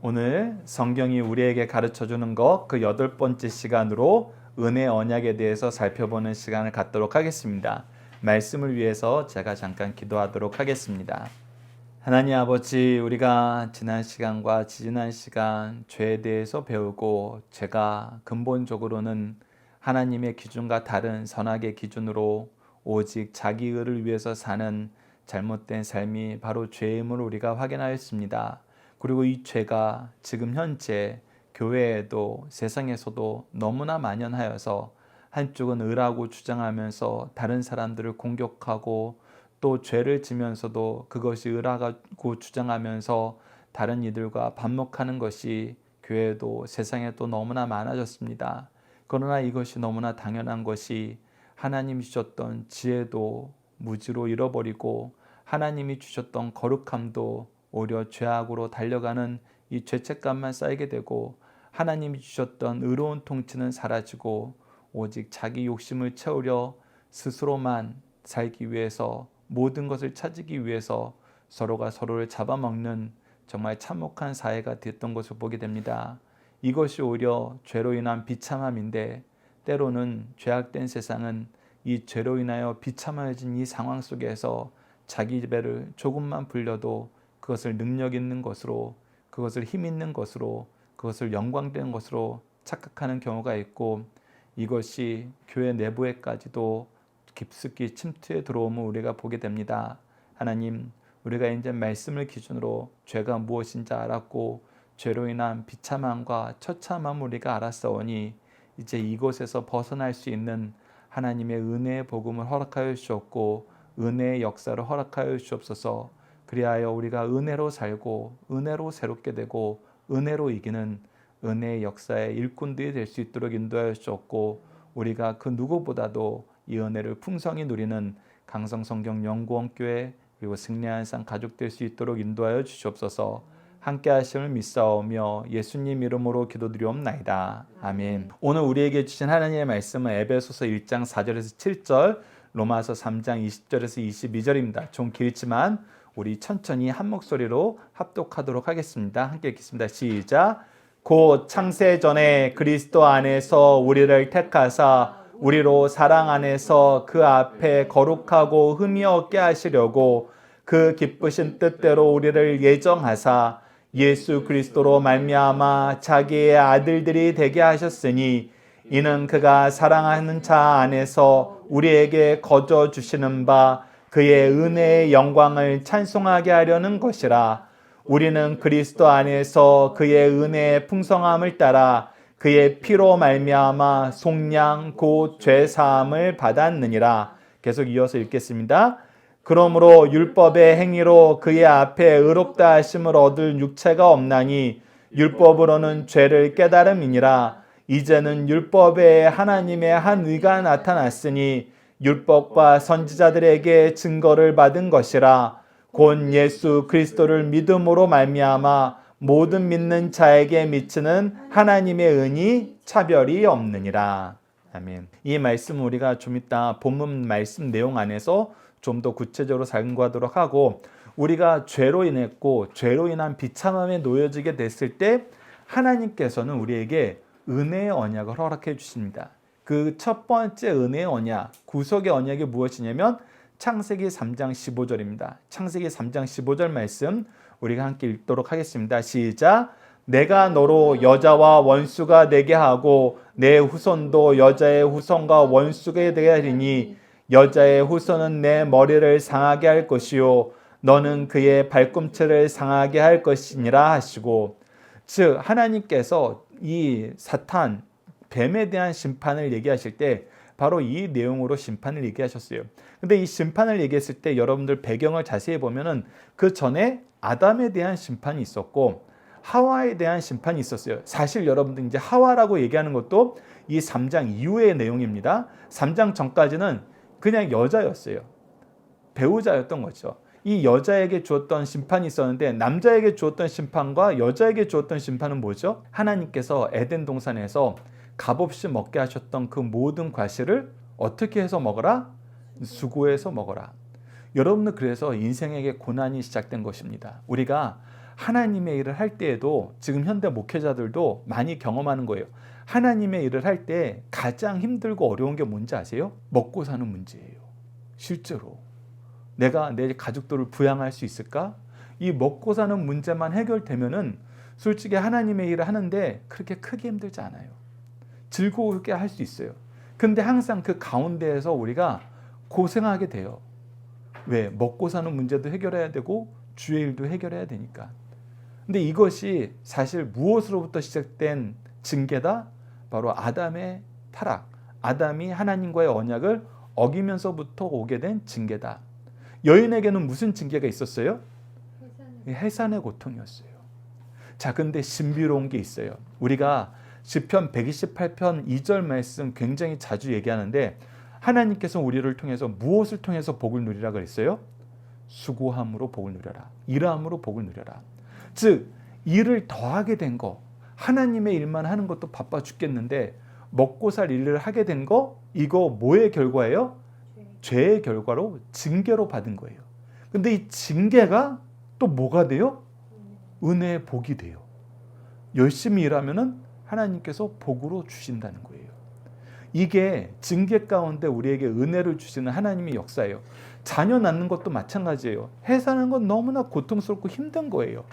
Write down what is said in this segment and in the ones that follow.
오늘 성경이 우리에게 가르쳐주는 것 그 8번째 시간으로 은혜 언약에 대해서 살펴보는 시간을 갖도록 하겠습니다. 말씀을 위해서 제가 잠깐 기도하도록 하겠습니다. 하나님 아버지, 우리가 지난 시간과 지지난 시간 죄에 대해서 배우고 죄가 근본적으로는 하나님의 기준과 다른 선악의 기준으로 오직 자기 의를 위해서 사는 잘못된 삶이 바로 죄임을 우리가 확인하였습니다. 그리고 이 죄가 지금 현재 교회에도 세상에서도 너무나 만연하여서 한쪽은 의라고 주장하면서 다른 사람들을 공격하고 또 죄를 지면서도 그것이 의라고 주장하면서 다른 이들과 반목하는 것이 교회도 세상에도 너무나 많아졌습니다. 그러나 이것이 너무나 당연한 것이 하나님이 주셨던 지혜도 무지로 잃어버리고 하나님이 주셨던 거룩함도 오히려 죄악으로 달려가는 이 죄책감만 쌓이게 되고 하나님이 주셨던 의로운 통치는 사라지고 오직 자기 욕심을 채우려 스스로만 살기 위해서 모든 것을 찾기 위해서 서로가 서로를 잡아먹는 정말 참혹한 사회가 됐던 것을 보게 됩니다. 이것이 오히려 죄로 인한 비참함인데 때로는 죄악된 세상은 이 죄로 인하여 비참해진 이 상황 속에서 자기 배를 조금만 불려도 그것을 능력 있는 것으로, 그것을 힘 있는 것으로, 그것을 영광되는 것으로 착각하는 경우가 있고 이것이 교회 내부에까지도 깊숙이 침투해 들어오면 우리가 보게 됩니다. 하나님, 우리가 이제 말씀을 기준으로 죄가 무엇인지 알았고 죄로 인한 비참함과 처참함을 우리가 알았사오니 이제 이곳에서 벗어날 수 있는 하나님의 은혜의 복음을 허락하여 주셨고 은혜의 역사를 허락하여 주옵소서. 그리하여 우리가 은혜로 살고 은혜로 새롭게 되고 은혜로 이기는 은혜의 역사의 일꾼들이 될 수 있도록 인도하여 주셨고 우리가 그 누구보다도 이 은혜를 풍성히 누리는 강성성경연구원교회 그리고 승리한산 가족 될 수 있도록 인도하여 주시옵소서. 함께 하심을 믿사오며 예수님 이름으로 기도드리옵나이다. 아멘. 오늘 우리에게 주신 하나님의 말씀은 에베소서 1장 4절에서 7절, 로마서 3장 20절에서 22절입니다. 좀 길지만 우리 천천히 한 목소리로 합독하도록 하겠습니다. 함께 읽겠습니다. 시작. 곧 창세 전에 그리스도 안에서 우리를 택하사 우리로 사랑 안에서 그 앞에 거룩하고 흠이 없게 하시려고 그 기쁘신 뜻대로 우리를 예정하사 예수 그리스도로 말미암아 자기의 아들들이 되게 하셨으니 이는 그가 사랑하는 자 안에서 우리에게 거저 주시는 바 그의 은혜의 영광을 찬송하게 하려는 것이라. 우리는 그리스도 안에서 그의 은혜의 풍성함을 따라 그의 피로 말미암아 속량 곧 죄 사함을 받았느니라. 계속 이어서 읽겠습니다. 그러므로 율법의 행위로 그의 앞에 의롭다 하심을 얻을 육체가 없나니 율법으로는 죄를 깨달음이니라. 이제는 율법에 하나님의 한 의가 나타났으니 율법과 선지자들에게 증거를 받은 것이라. 곧 예수 그리스도를 믿음으로 말미암아 모든 믿는 자에게 미치는 하나님의 은이 차별이 없느니라. 아멘. 이 말씀 우리가 좀 이따 본문 말씀 내용 안에서 좀 더 구체적으로 살펴보도록 하고 우리가 죄로 인했고 죄로 인한 비참함에 놓여지게 됐을 때 하나님께서는 우리에게 은혜의 언약을 허락해 주십니다. 그 첫 번째 은혜의 언약, 구속의 언약이 무엇이냐면 창세기 3장 15절입니다. 창세기 3장 15절 말씀 우리가 함께 읽도록 하겠습니다. 시작. 내가 너로 여자와 원수가 되게 하고 내 후손도 여자의 후손과 원수가 되게 하리니 여자의 후손은 내 머리를 상하게 할 것이요 너는 그의 발꿈치를 상하게 할 것이니라 하시고, 즉 하나님께서 이 사탄 뱀에 대한 심판을 얘기하실 때 바로 이 내용으로 심판을 얘기하셨어요. 근데 이 심판을 얘기했을 때 여러분들 배경을 자세히 보면은 그 전에 아담에 대한 심판이 있었고 하와에 대한 심판이 있었어요. 사실 여러분들 이제 하와라고 얘기하는 것도 이 3장 이후의 내용입니다. 3장 전까지는 그냥 여자였어요. 배우자였던 거죠. 이 여자에게 주었던 심판이 있었는데 남자에게 주었던 심판과 여자에게 주었던 심판은 뭐죠? 하나님께서 에덴 동산에서 값없이 먹게 하셨던 그 모든 과실을 어떻게 해서 먹어라? 수고해서 먹어라. 여러분은 그래서 인생에게 고난이 시작된 것입니다. 우리가 하나님의 일을 할 때에도 지금 현대 목회자들도 많이 경험하는 거예요. 하나님의 일을 할 때 가장 힘들고 어려운 게 뭔지 아세요? 먹고 사는 문제예요. 실제로. 내가 내 가족들을 부양할 수 있을까? 이 먹고 사는 문제만 해결되면은 솔직히 하나님의 일을 하는데 그렇게 크게 힘들지 않아요. 즐거우게 할 수 있어요. 근데 항상 그 가운데에서 우리가 고생하게 돼요. 왜? 먹고 사는 문제도 해결해야 되고 주의 일도 해결해야 되니까. 근데 이것이 사실 무엇으로부터 시작된 징계다? 바로 아담의 타락. 아담이 하나님과의 언약을 어기면서부터 오게 된 징계다. 여인에게는 무슨 징계가 있었어요? 해산의 고통이었어요. 자, 근데 신비로운 게 있어요. 우리가 시편 128편 2절 말씀 굉장히 자주 얘기하는데 하나님께서 우리를 통해서 무엇을 통해서 복을 누리라 그랬어요? 수고함으로 복을 누려라. 일함으로 복을 누려라. 즉 일을 더하게 된 거, 하나님의 일만 하는 것도 바빠 죽겠는데 먹고 살 일을 하게 된 거, 이거 뭐의 결과예요? 죄의 결과로 징계로 받은 거예요. 근데 이 징계가 또 뭐가 돼요? 은혜의 복이 돼요. 열심히 일하면은 하나님께서 복으로 주신다는 거예요. 이게 징계 가운데 우리에게 은혜를 주시는 하나님의 역사예요. 자녀 낳는 것도 마찬가지예요. 해산하는 건 너무나 고통스럽고 힘든 거예요.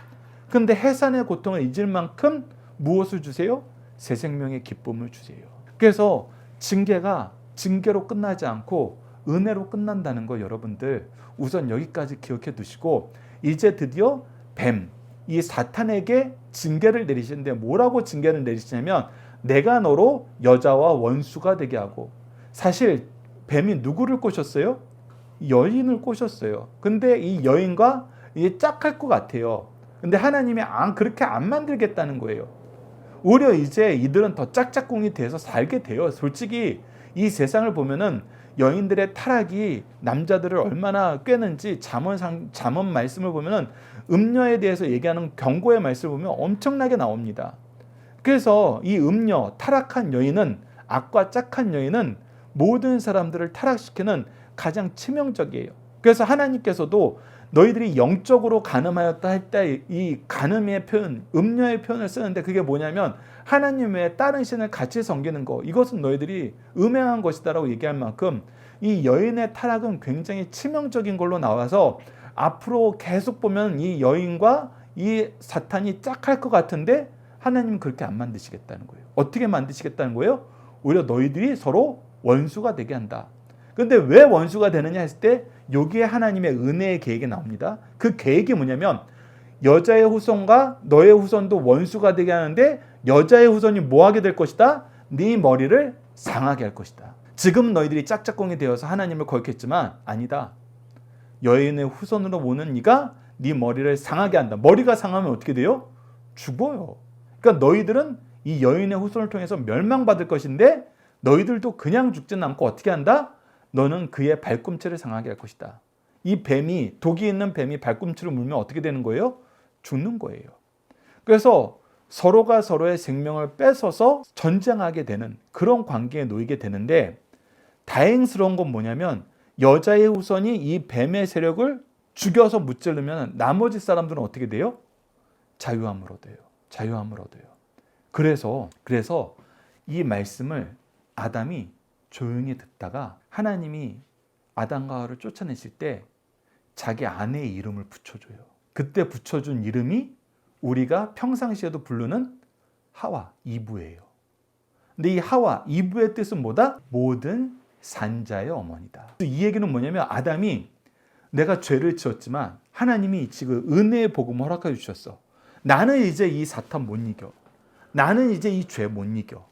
그런데 해산의 고통을 잊을 만큼 무엇을 주세요? 새 생명의 기쁨을 주세요. 그래서 징계가 징계로 끝나지 않고 은혜로 끝난다는 거 여러분들 우선 여기까지 기억해 두시고 이제 드디어 뱀, 이 사탄에게 징계를 내리시는데 뭐라고 징계를 내리시냐면 내가 너로 여자와 원수가 되게 하고 사실 뱀이 누구를 꼬셨어요? 여인을 꼬셨어요. 근데 이 여인과 이게 짝할 것 같아요. 근데 하나님이 그렇게 안 만들겠다는 거예요. 오히려 이제 이들은 더 짝짝꿍이 돼서 살게 돼요. 솔직히 이 세상을 보면은 여인들의 타락이 남자들을 얼마나 꿰는지 잠언 말씀을 보면은 음녀에 대해서 얘기하는 경고의 말씀을 보면 엄청나게 나옵니다. 그래서 이 음녀, 타락한 여인은 악과 짝한 여인은 모든 사람들을 타락시키는 가장 치명적이에요. 그래서 하나님께서도 너희들이 영적으로 간음하였다 할 때 이 간음의 표현, 음녀의 표현을 쓰는데 그게 뭐냐면 하나님 외에 다른 신을 같이 섬기는 거, 이것은 너희들이 음행한 것이다라고 얘기할 만큼 이 여인의 타락은 굉장히 치명적인 걸로 나와서 앞으로 계속 보면 이 여인과 이 사탄이 짝할 것 같은데 하나님은 그렇게 안 만드시겠다는 거예요. 어떻게 만드시겠다는 거예요? 오히려 너희들이 서로 원수가 되게 한다. 그런데 왜 원수가 되느냐 했을 때 여기에 하나님의 은혜의 계획이 나옵니다. 그 계획이 뭐냐면 여자의 후손과 너의 후손도 원수가 되게 하는데 여자의 후손이 뭐 하게 될 것이다? 네 머리를 상하게 할 것이다. 지금 너희들이 짝짝꿍이 되어서 하나님을 거역했지만 아니다. 여인의 후손으로 오는 네가 네 머리를 상하게 한다. 머리가 상하면 어떻게 돼요? 죽어요. 그러니까 너희들은 이 여인의 후손을 통해서 멸망받을 것인데 너희들도 그냥 죽지는 않고 어떻게 한다? 너는 그의 발꿈치를 상하게 할 것이다. 이 뱀이, 독이 있는 뱀이 발꿈치를 물면 어떻게 되는 거예요? 죽는 거예요. 그래서 서로가 서로의 생명을 뺏어서 전쟁하게 되는 그런 관계에 놓이게 되는데 다행스러운 건 뭐냐면 여자의 후손이 이 뱀의 세력을 죽여서 무찌르면 나머지 사람들은 어떻게 돼요? 자유함을 얻어요. 자유함을 얻어요. 그래서 이 말씀을 아담이 조용히 듣다가 하나님이 아담과 하와를 쫓아내실 때 자기 아내의 이름을 붙여줘요. 그때 붙여준 이름이 우리가 평상시에도 부르는 하와, 이브예요. 근데 이 하와, 이브의 뜻은 뭐다? 모든 산자의 어머니다. 이 얘기는 뭐냐면 아담이 내가 죄를 지었지만 하나님이 지금 은혜의 복음을 허락해 주셨어. 나는 이제 이 사탄 못 이겨. 나는 이제 이 죄 못 이겨.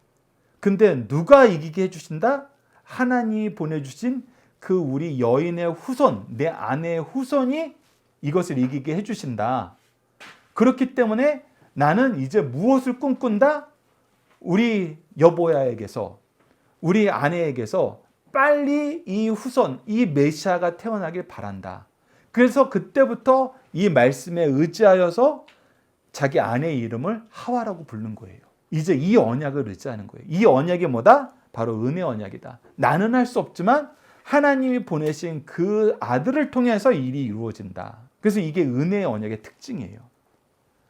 근데 누가 이기게 해주신다? 하나님이 보내주신 그 우리 여인의 후손, 내 아내의 후손이 이것을 이기게 해주신다. 그렇기 때문에 나는 이제 무엇을 꿈꾼다? 우리 여보야에게서, 우리 아내에게서 빨리 이 후손, 이 메시아가 태어나길 바란다. 그래서 그때부터 이 말씀에 의지하여서 자기 아내의 이름을 하와라고 부르는 거예요. 이제 이 언약을 의지하는 거예요. 이 언약이 뭐다? 바로 은혜 언약이다. 나는 할 수 없지만 하나님이 보내신 그 아들을 통해서 일이 이루어진다. 그래서 이게 은혜의 언약의 특징이에요.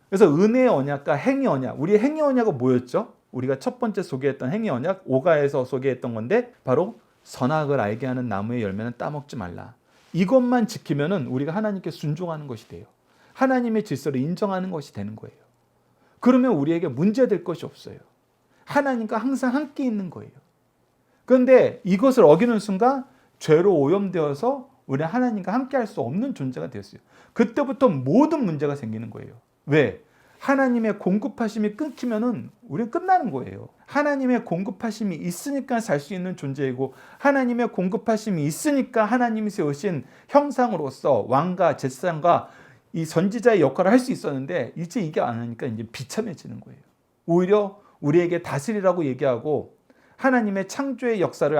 그래서 은혜의 언약과 행위 언약, 우리 행위 언약은 뭐였죠? 우리가 첫 번째 소개했던 행위 언약, 오가에서 소개했던 건데 바로 선악을 알게 하는 나무의 열매는 따먹지 말라. 이것만 지키면은 우리가 하나님께 순종하는 것이 돼요. 하나님의 질서를 인정하는 것이 되는 거예요. 그러면 우리에게 문제될 것이 없어요. 하나님과 항상 함께 있는 거예요. 그런데 이것을 어기는 순간 죄로 오염되어서 우리는 하나님과 함께 할 수 없는 존재가 되었어요. 그때부터 모든 문제가 생기는 거예요. 왜? 하나님의 공급하심이 끊기면은 우리는 끝나는 거예요. 하나님의 공급하심이 있으니까 살 수 있는 존재이고, 하나님의 공급하심이 있으니까 하나님이 세우신 형상으로서 왕과 제사장과 이 선지자의 역할을 할 수 있었는데, 이제 이게 안 하니까 이제 비참해지는 거예요. 오히려 우리에게 다스리라고 얘기하고 하나님의 창조의 역사를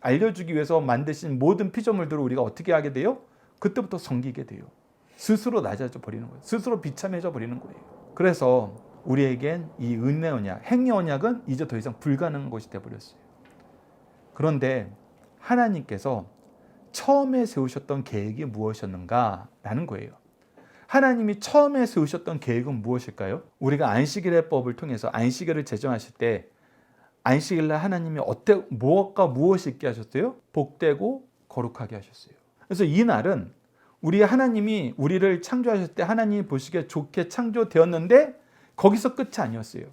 알려주기 위해서 만드신 모든 피조물들을 우리가 어떻게 하게 돼요? 그때부터 섬기게 돼요. 스스로 낮아져 버리는 거예요. 스스로 비참해져 버리는 거예요. 그래서 우리에겐 이 은혜 언약, 행위 언약은 이제 더 이상 불가능한 것이 되어버렸어요. 그런데 하나님께서 처음에 세우셨던 계획이 무엇이었는가라는 거예요. 하나님이 처음에 세우셨던 계획은 무엇일까요? 우리가 안식일법을 통해서 안식일을 제정하실 때 안식일날 하나님이 무엇과 무엇이 있게 하셨어요? 복되고 거룩하게 하셨어요. 그래서 이 날은 우리 하나님이 우리를 창조하셨을 때 하나님이 보시기에 좋게 창조되었는데 거기서 끝이 아니었어요.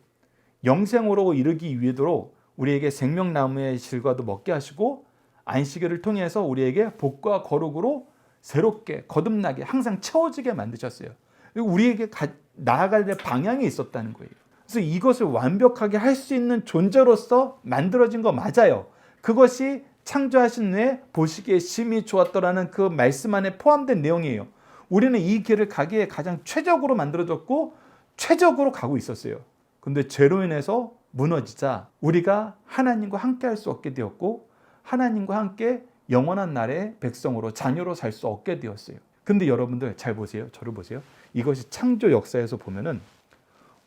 영생으로 이르기 위해도록 우리에게 생명나무의 실과도 먹게 하시고 안식일을 통해서 우리에게 복과 거룩으로 새롭게 거듭나게 항상 채워지게 만드셨어요. 그리고 우리에게 나아갈 방향이 있었다는 거예요. 그래서 이것을 완벽하게 할 수 있는 존재로서 만들어진 거 맞아요. 그것이 창조하신 후에 보시기에 심히 좋았더라는 그 말씀 안에 포함된 내용이에요. 우리는 이 길을 가기에 가장 최적으로 만들어졌고 최적으로 가고 있었어요. 그런데 죄로 인해서 무너지자 우리가 하나님과 함께 할 수 없게 되었고, 하나님과 함께 영원한 날의 백성으로 자녀로 살 수 없게 되었어요. 근데 여러분들 잘 보세요. 저를 보세요. 이것이 창조 역사에서 보면은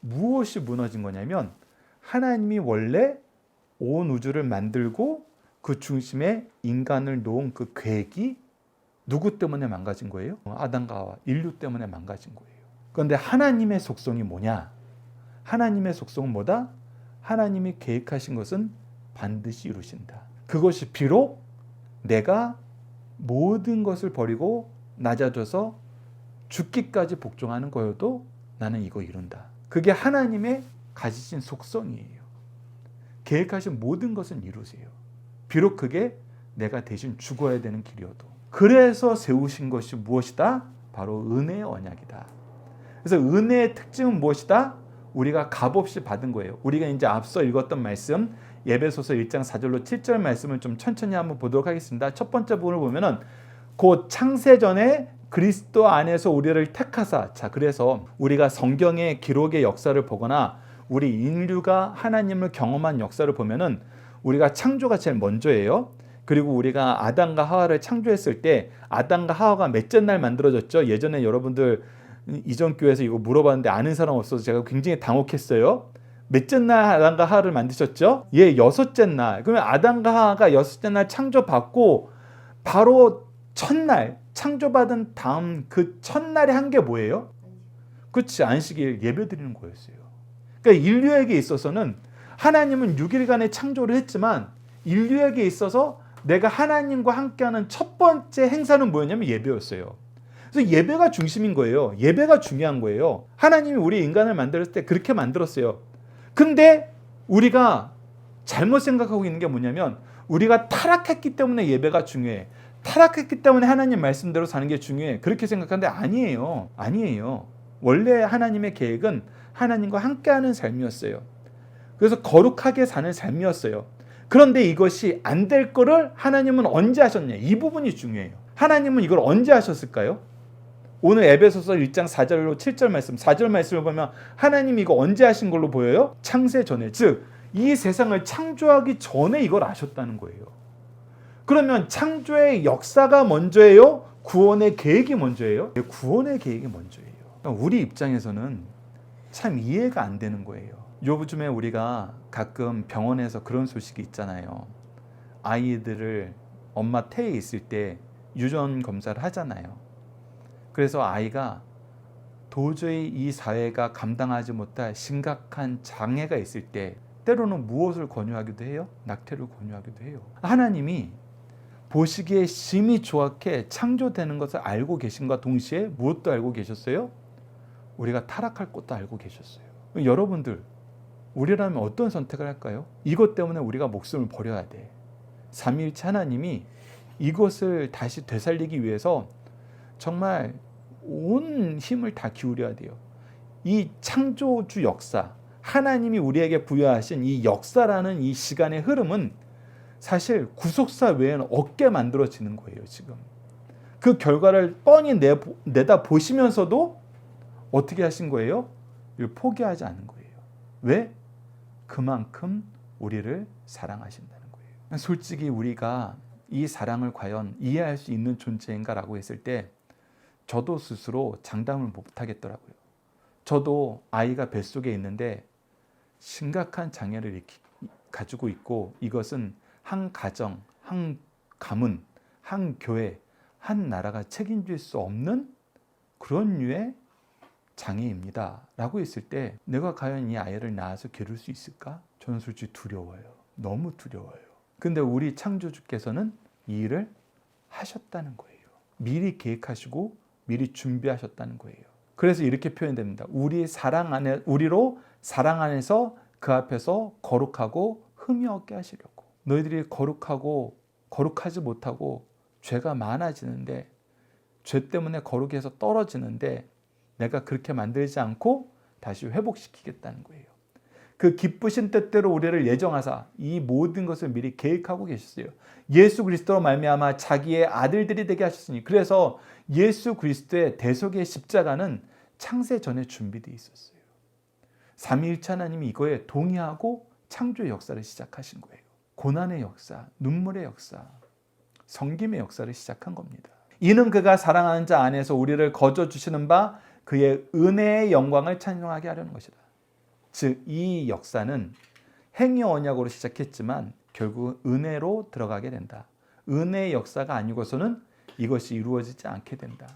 무엇이 무너진 거냐면, 하나님이 원래 온 우주를 만들고 그 중심에 인간을 놓은 그 계획이 누구 때문에 망가진 거예요? 아담과 하와, 인류 때문에 망가진 거예요. 그런데 하나님의 속성이 뭐냐? 하나님의 속성은 뭐다? 하나님이 계획하신 것은 반드시 이루신다. 그것이 비록 내가 모든 것을 버리고 낮아져서 죽기까지 복종하는 거여도 나는 이거 이룬다. 그게 하나님의 가지신 속성이에요. 계획하신 모든 것은 이루세요. 비록 그게 내가 대신 죽어야 되는 길이어도. 그래서 세우신 것이 무엇이다? 바로 은혜의 언약이다. 그래서 은혜의 특징은 무엇이다? 우리가 값없이 받은 거예요. 우리가 이제 앞서 읽었던 말씀, 에베소서 1장 4절로 7절 말씀을 좀 천천히 한번 보도록 하겠습니다. 첫 번째 부분을 보면은 곧 창세전에 그리스도 안에서 우리를 택하사. 자, 그래서 우리가 성경의 기록의 역사를 보거나 우리 인류가 하나님을 경험한 역사를 보면은 우리가 창조가 제일 먼저예요. 그리고 우리가 아담과 하와를 창조했을 때 아담과 하와가 몇째 날 만들어졌죠? 예전에 여러분들 이전 교회에서 이거 물어봤는데 아는 사람 없어서 제가 굉장히 당혹했어요. 몇째 날 아담과 하와를 만드셨죠? 예, 여섯째 날. 그러면 아담과 하와가 여섯째 날 창조받고 바로 첫날 창조받은 다음 그 첫날에 한 게 뭐예요? 그렇지, 안식일 예배드리는 거였어요. 그러니까 인류에게 있어서는 하나님은 6일간의 창조를 했지만 인류에게 있어서 내가 하나님과 함께하는 첫 번째 행사는 뭐였냐면 예배였어요. 그래서 예배가 중심인 거예요. 예배가 중요한 거예요. 하나님이 우리 인간을 만들었을 때 그렇게 만들었어요. 근데 우리가 잘못 생각하고 있는 게 뭐냐면 우리가 타락했기 때문에 예배가 중요해. 타락했기 때문에 하나님 말씀대로 사는 게 중요해. 그렇게 생각하는데 아니에요. 아니에요. 원래 하나님의 계획은 하나님과 함께하는 삶이었어요. 그래서 거룩하게 사는 삶이었어요. 그런데 이것이 안 될 거를 하나님은 언제 하셨냐? 이 부분이 중요해요. 하나님은 이걸 언제 하셨을까요? 오늘 에베소서 1장 4절로 7절 말씀, 4절 말씀을 보면 하나님이 이거 언제 하신 걸로 보여요? 창세 전에, 즉 이 세상을 창조하기 전에 이걸 아셨다는 거예요. 그러면 창조의 역사가 먼저예요? 구원의 계획이 먼저예요? 구원의 계획이 먼저예요. 우리 입장에서는 참 이해가 안 되는 거예요. 요즘에 우리가 가끔 병원에서 그런 소식이 있잖아요. 아이들을 엄마 태에 있을 때 유전 검사를 하잖아요. 그래서 아이가 도저히 이 사회가 감당하지 못할 심각한 장애가 있을 때 때로는 무엇을 권유하기도 해요? 낙태를 권유하기도 해요. 하나님이 보시기에 심히 좋게 창조되는 것을 알고 계신과 동시에 무엇도 알고 계셨어요? 우리가 타락할 것도 알고 계셨어요. 여러분들, 우리라면 어떤 선택을 할까요? 이것 때문에 우리가 목숨을 버려야 돼. 삼위일체 하나님이 이것을 다시 되살리기 위해서 정말 온 힘을 다 기울여야 돼요. 이 창조주 역사, 하나님이 우리에게 부여하신 이 역사라는 이 시간의 흐름은 사실 구속사 외에는 없게 만들어지는 거예요. 지금 그 결과를 뻔히 내다 보시면서도 어떻게 하신 거예요? 이걸 포기하지 않은 거예요. 왜? 그만큼 우리를 사랑하신다는 거예요. 솔직히 우리가 이 사랑을 과연 이해할 수 있는 존재인가라고 했을 때 저도 스스로 장담을 못하겠더라고요. 저도 아이가 뱃속에 있는데 심각한 장애를 가지고 있고, 이것은 한 가정, 한 가문, 한 교회, 한 나라가 책임질 수 없는 그런 류의 장애입니다 라고 했을 때 내가 과연 이 아이를 낳아서 기를 수 있을까? 저는 솔직히 두려워요. 너무 두려워요. 근데 우리 창조주께서는 이 일을 하셨다는 거예요. 미리 계획하시고 미리 준비하셨다는 거예요. 그래서 이렇게 표현됩니다. 우리로 사랑 안에서 그 앞에서 거룩하고 흠이 없게 하시려고. 너희들이 거룩하지 못하고 죄가 많아지는데, 죄 때문에 거룩에서 떨어지는데 내가 그렇게 만들지 않고 다시 회복시키겠다는 거예요. 그 기쁘신 뜻대로 우리를 예정하사 이 모든 것을 미리 계획하고 계셨어요. 예수 그리스도로 말미암아 자기의 아들들이 되게 하셨으니, 그래서 예수 그리스도의 대속의 십자가는 창세 전에 준비되어 있었어요. 삼위일체 하나님이 이거에 동의하고 창조의 역사를 시작하신 거예요. 고난의 역사, 눈물의 역사, 섬김의 역사를 시작한 겁니다. 이는 그가 사랑하는 자 안에서 우리를 거저 주시는 바 그의 은혜의 영광을 찬송하게 하려는 것이다. 즉, 이 역사는 행위 언약으로 시작했지만 결국 은혜로 들어가게 된다. 은혜의 역사가 아니고서는 이것이 이루어지지 않게 된다.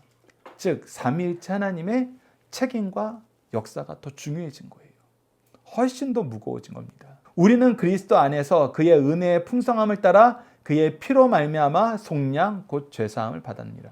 즉, 삼위일체 하나님의 책임과 역사가 더 중요해진 거예요. 훨씬 더 무거워진 겁니다. 우리는 그리스도 안에서 그의 은혜의 풍성함을 따라 그의 피로 말미암아 속량 곧 죄사함을 받았느니라.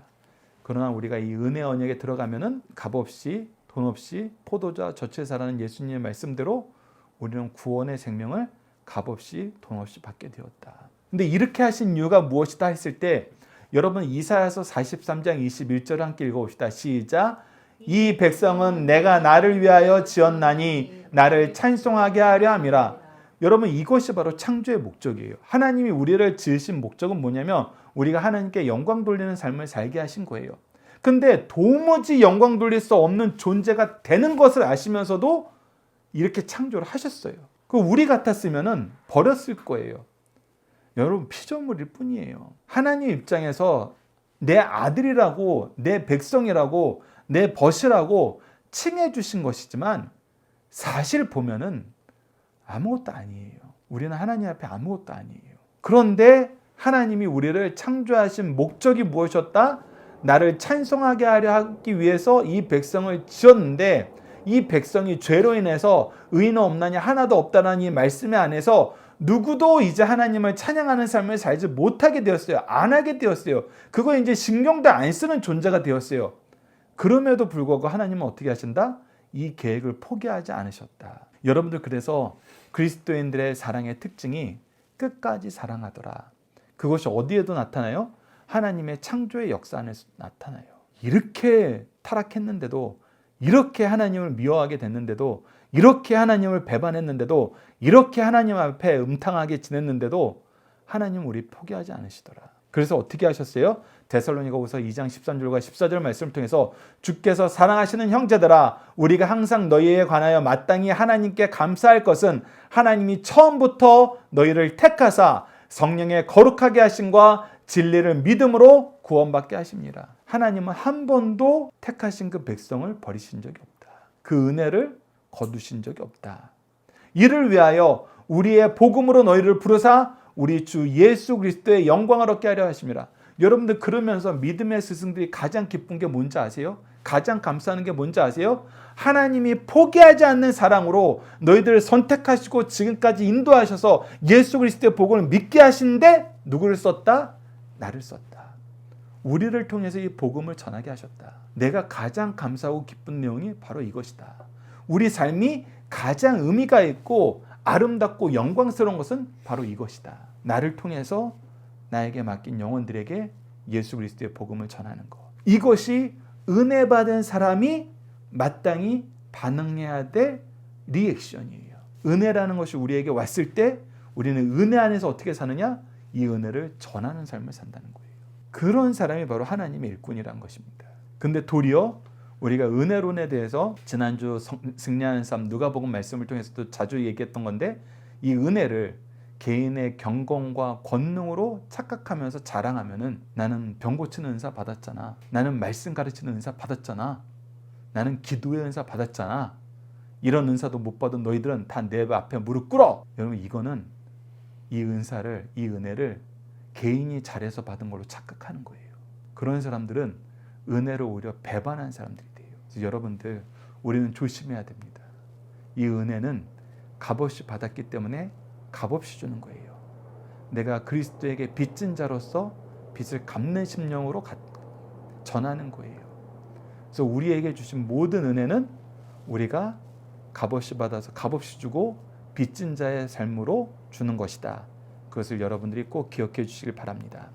그러나 우리가 이 은혜 언약에 들어가면은 값없이 돈 없이 포도주와 젖을 사라는 예수님의 말씀대로 우리는 구원의 생명을 값없이 돈 없이 받게 되었다. 근데 이렇게 하신 이유가 무엇이다 했을 때, 여러분 이사야서 43장 21절을 함께 읽어봅시다. 시작. 이 백성은 내가 나를 위하여 지었나니 나를 찬송하게 하려 함이라. 여러분, 이것이 바로 창조의 목적이에요. 하나님이 우리를 지으신 목적은 뭐냐면 우리가 하나님께 영광 돌리는 삶을 살게 하신 거예요. 근데 도무지 영광 돌릴 수 없는 존재가 되는 것을 아시면서도 이렇게 창조를 하셨어요. 그 우리 같았으면 버렸을 거예요. 여러분, 피조물일 뿐이에요. 하나님 입장에서 내 아들이라고, 내 백성이라고, 내 벗이라고 칭해 주신 것이지만 사실 보면은 아무것도 아니에요. 우리는 하나님 앞에 아무것도 아니에요. 그런데 하나님이 우리를 창조하신 목적이 무엇이었다? 나를 찬송하게 하려 하기 위해서 이 백성을 지었는데, 이 백성이 죄로 인해서 의인은 없나니 하나도 없다라는 이 말씀에 안에서 누구도 이제 하나님을 찬양하는 삶을 살지 못하게 되었어요. 안 하게 되었어요. 그거 이제 신경도 안 쓰는 존재가 되었어요. 그럼에도 불구하고 하나님은 어떻게 하신다? 이 계획을 포기하지 않으셨다. 여러분들, 그래서 그리스도인들의 사랑의 특징이 끝까지 사랑하더라. 그것이 어디에도 나타나요? 하나님의 창조의 역사 안에서 나타나요. 이렇게 타락했는데도, 이렇게 하나님을 미워하게 됐는데도, 이렇게 하나님을 배반했는데도, 이렇게 하나님 앞에 음탕하게 지냈는데도 하나님은 우리 포기하지 않으시더라. 그래서 어떻게 하셨어요? 데살로니가후서 2장 13절과 14절 말씀을 통해서 주께서 사랑하시는 형제들아, 우리가 항상 너희에 관하여 마땅히 하나님께 감사할 것은 하나님이 처음부터 너희를 택하사 성령의 거룩하게 하심과 진리를 믿음으로 구원받게 하십니다. 하나님은 한 번도 택하신 그 백성을 버리신 적이 없다. 그 은혜를 거두신 적이 없다. 이를 위하여 우리의 복음으로 너희를 부르사 우리 주 예수 그리스도의 영광을 얻게 하려 하심이라. 여러분들, 그러면서 믿음의 스승들이 가장 기쁜 게 뭔지 아세요? 가장 감사하는 게 뭔지 아세요? 하나님이 포기하지 않는 사랑으로 너희들을 선택하시고 지금까지 인도하셔서 예수 그리스도의 복음을 믿게 하시는데 누구를 썼다? 나를 썼다. 우리를 통해서 이 복음을 전하게 하셨다. 내가 가장 감사하고 기쁜 내용이 바로 이것이다. 우리 삶이 가장 의미가 있고 아름답고 영광스러운 것은 바로 이것이다. 나를 통해서 나에게 맡긴 영혼들에게 예수 그리스도의 복음을 전하는 것. 이것이 은혜 받은 사람이 마땅히 반응해야 될 리액션이에요. 은혜라는 것이 우리에게 왔을 때 우리는 은혜 안에서 어떻게 사느냐? 이 은혜를 전하는 삶을 산다는 거예요. 그런 사람이 바로 하나님의 일꾼이라는 것입니다. 근데 도리어 우리가 은혜론에 대해서 지난주 승리하는 삶 누가복음 말씀을 통해서도 자주 얘기했던 건데, 이 은혜를 개인의 경건과 권능으로 착각하면서 자랑하면은 나는 병 고치는 은사 받았잖아, 나는 말씀 가르치는 은사 받았잖아, 나는 기도의 은사 받았잖아, 이런 은사도 못 받은 너희들은 다 내 앞에 무릎 꿇어. 여러분, 이거는 이 은사를, 이 은혜를 개인이 잘해서 받은 걸로 착각하는 거예요. 그런 사람들은 은혜를 오히려 배반한 사람들이 돼요. 그래서 여러분들, 우리는 조심해야 됩니다. 이 은혜는 값없이 받았기 때문에 값없이 주는 거예요. 내가 그리스도에게 빚진 자로서 빚을 갚는 심령으로 전하는 거예요. 그래서 우리에게 주신 모든 은혜는 우리가 값없이 받아서 값없이 주고 빚진 자의 삶으로 주는 것이다. 그것을 여러분들이 꼭 기억해 주시길 바랍니다.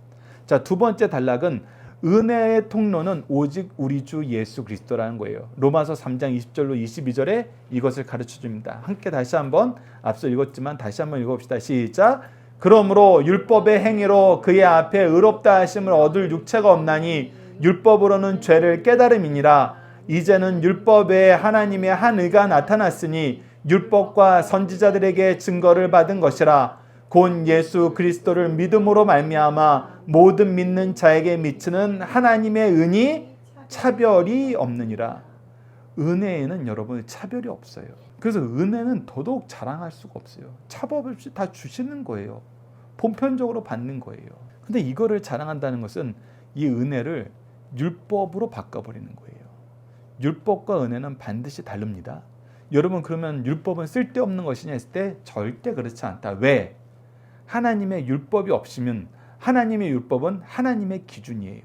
자, 두 번째 단락은 은혜의 통로는 오직 우리 주 예수 그리스도라는 거예요. 로마서 3장 20절로 22절에 이것을 가르쳐 줍니다. 함께 다시 한번, 앞서 읽었지만 다시 한번 읽어봅시다. 시작. 그러므로 율법의 행위로 그의 앞에 의롭다 하심을 얻을 육체가 없나니 율법으로는 죄를 깨달음이니라. 이제는 율법 외에 하나님의 한 의가 나타났으니 율법과 선지자들에게 증거를 받은 것이라. 곧 예수 그리스도를 믿음으로 말미암아 모든 믿는 자에게 미치는 하나님의 은이 차별이 없느니라. 은혜에는 여러분 차별이 없어요. 그래서 은혜는 더더욱 자랑할 수가 없어요. 차별 없이 다 주시는 거예요. 보편적으로 받는 거예요. 근데 이거를 자랑한다는 것은 이 은혜를 율법으로 바꿔버리는 거예요. 율법과 은혜는 반드시 다릅니다. 여러분, 그러면 율법은 쓸데없는 것이냐 했을 때 절대 그렇지 않다. 왜? 하나님의 율법이 없으면, 하나님의 율법은 하나님의 기준이에요.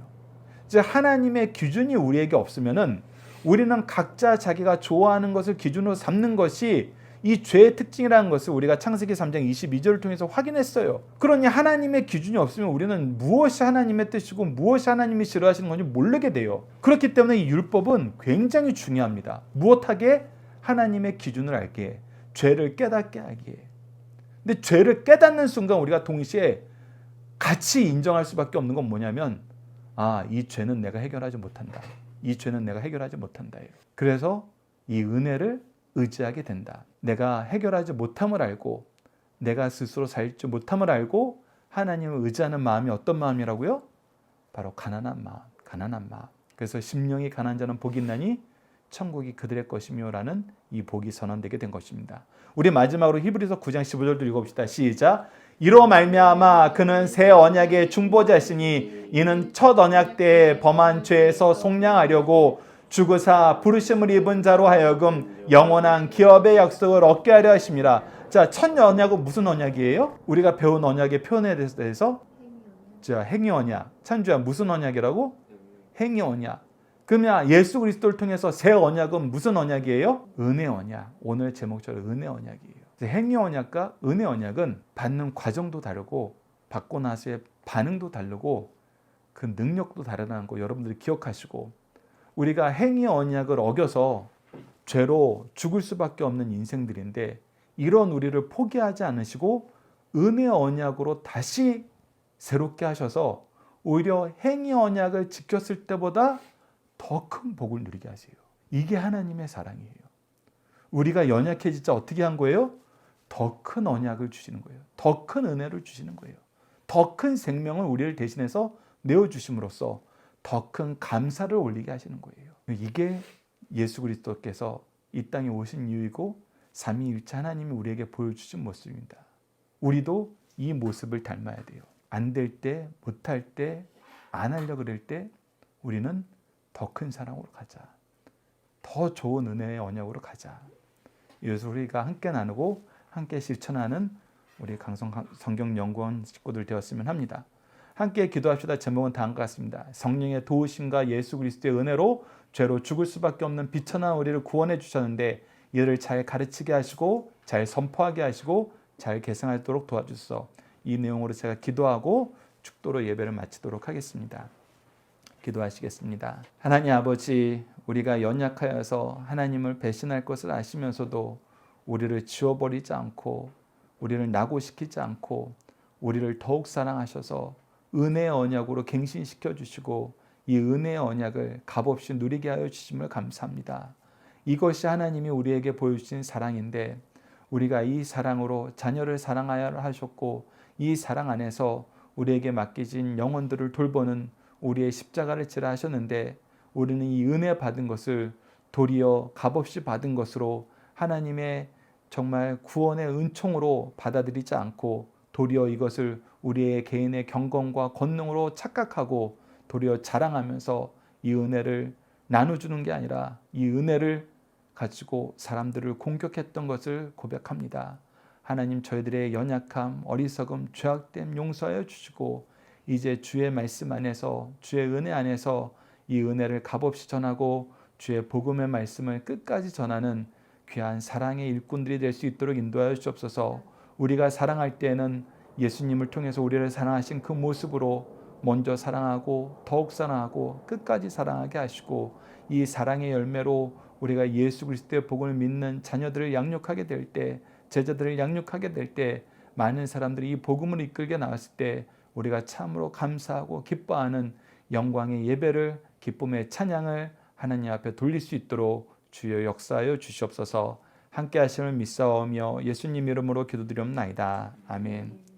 즉 하나님의 기준이 우리에게 없으면은 우리는 각자 자기가 좋아하는 것을 기준으로 삼는 것이 이 죄의 특징이라는 것을 우리가 창세기 3장 22절을 통해서 확인했어요. 그러니 하나님의 기준이 없으면 우리는 무엇이 하나님의 뜻이고 무엇이 하나님이 싫어하시는 건지 모르게 돼요. 그렇기 때문에 이 율법은 굉장히 중요합니다. 무엇하게? 하나님의 기준을 알게, 죄를 깨닫게 하기에. 근데 죄를 깨닫는 순간 우리가 동시에 같이 인정할 수밖에 없는 건 뭐냐면, 이 죄는 내가 해결하지 못한다. 이 죄는 내가 해결하지 못한다. 그래서 이 은혜를 의지하게 된다. 내가 해결하지 못함을 알고, 내가 스스로 살지 못함을 알고 하나님을 의지하는 마음이 어떤 마음이라고요? 바로 가난한 마음, 가난한 마음. 그래서 심령이 가난한 자는 복이 있나니 천국이 그들의 것이며라는 이 복이 선언되게 된 것입니다. 우리 마지막으로 히브리서 9장 15절도 읽어봅시다. 시작. 이로 말미암아 그는 새 언약의 중보자시니 이는 첫 언약 때에 범한 죄에서 속량하려고 죽으사 부르심을 입은 자로 하여금 영원한 기업의 약속을 얻게 하려 하심이라. 자, 첫 언약은 무슨 언약이에요? 우리가 배운 언약의 표현에 대해서 행위 언약. 찬주야, 무슨 언약이라고? 행위 언약. 그러면 예수 그리스도를 통해서 새 언약은 무슨 언약이에요? 은혜 언약. 오늘 제목처럼 은혜 언약이에요. 행위 언약과 은혜 언약은 받는 과정도 다르고 받고 나서의 반응도 다르고 그 능력도 다르다는 거 여러분들이 기억하시고, 우리가 행위 언약을 어겨서 죄로 죽을 수밖에 없는 인생들인데 이런 우리를 포기하지 않으시고 은혜 언약으로 다시 새롭게 하셔서 오히려 행위 언약을 지켰을 때보다 더 큰 복을 누리게 하세요. 이게 하나님의 사랑이에요. 우리가 연약해지자 어떻게 한 거예요? 더 큰 언약을 주시는 거예요. 더 큰 은혜를 주시는 거예요. 더 큰 생명을 우리를 대신해서 내어주심으로써 더 큰 감사를 올리게 하시는 거예요. 이게 예수 그리스도께서 이 땅에 오신 이유이고 삼위일체 하나님이 우리에게 보여주신 모습입니다. 우리도 이 모습을 닮아야 돼요. 안 될 때, 못할 때, 안 하려고 그럴 때 우리는 더 큰 사랑으로 가자. 더 좋은 은혜의 언약으로 가자. 이것을 우리가 함께 나누고 함께 실천하는 우리 강성 성경연구원 식구들 되었으면 합니다. 함께 기도합시다. 제목은 다음과 같습니다. 성령의 도우심과 예수 그리스도의 은혜로 죄로 죽을 수밖에 없는 비천한 우리를 구원해 주셨는데 이를 잘 가르치게 하시고 잘 선포하게 하시고 잘 계승하도록 도와주소서. 이 내용으로 제가 기도하고 축도로 예배를 마치도록 하겠습니다. 기도하시겠습니다. 하나님 아버지, 우리가 연약하여서 하나님을 배신할 것을 아시면서도 우리를 지워버리지 않고 우리를 낙오시키지 않고 우리를 더욱 사랑하셔서 은혜의 언약으로 갱신시켜 주시고 이 은혜의 언약을 값없이 누리게 하여 주심을 감사합니다. 이것이 하나님이 우리에게 보여주신 사랑인데 우리가 이 사랑으로 자녀를 사랑하여 하셨고 이 사랑 안에서 우리에게 맡기진 영혼들을 돌보는 우리의 십자가를 지라 하셨는데 우리는 이 은혜 받은 것을 도리어 값없이 받은 것으로 하나님의 정말 구원의 은총으로 받아들이지 않고 도리어 이것을 우리의 개인의 경건과 권능으로 착각하고 도리어 자랑하면서 이 은혜를 나눠주는 게 아니라 이 은혜를 가지고 사람들을 공격했던 것을 고백합니다. 하나님, 저희들의 연약함, 어리석음, 죄악됨 용서하여 주시고 이제 주의 말씀 안에서 주의 은혜 안에서 이 은혜를 값없이 전하고 주의 복음의 말씀을 끝까지 전하는 귀한 사랑의 일꾼들이 될 수 있도록 인도하여 주옵소서. 우리가 사랑할 때에는 예수님을 통해서 우리를 사랑하신 그 모습으로 먼저 사랑하고 더욱 사랑하고 끝까지 사랑하게 하시고 이 사랑의 열매로 우리가 예수 그리스도의 복음을 믿는 자녀들을 양육하게 될 때, 제자들을 양육하게 될 때 많은 사람들이 이 복음을 이끌게 나왔을 때 우리가 참으로 감사하고 기뻐하는 영광의 예배를, 기쁨의 찬양을 하나님 앞에 돌릴 수 있도록 주여 역사하여 주시옵소서. 함께 하심을 믿사오며 예수님 이름으로 기도드리옵나이다. 아멘.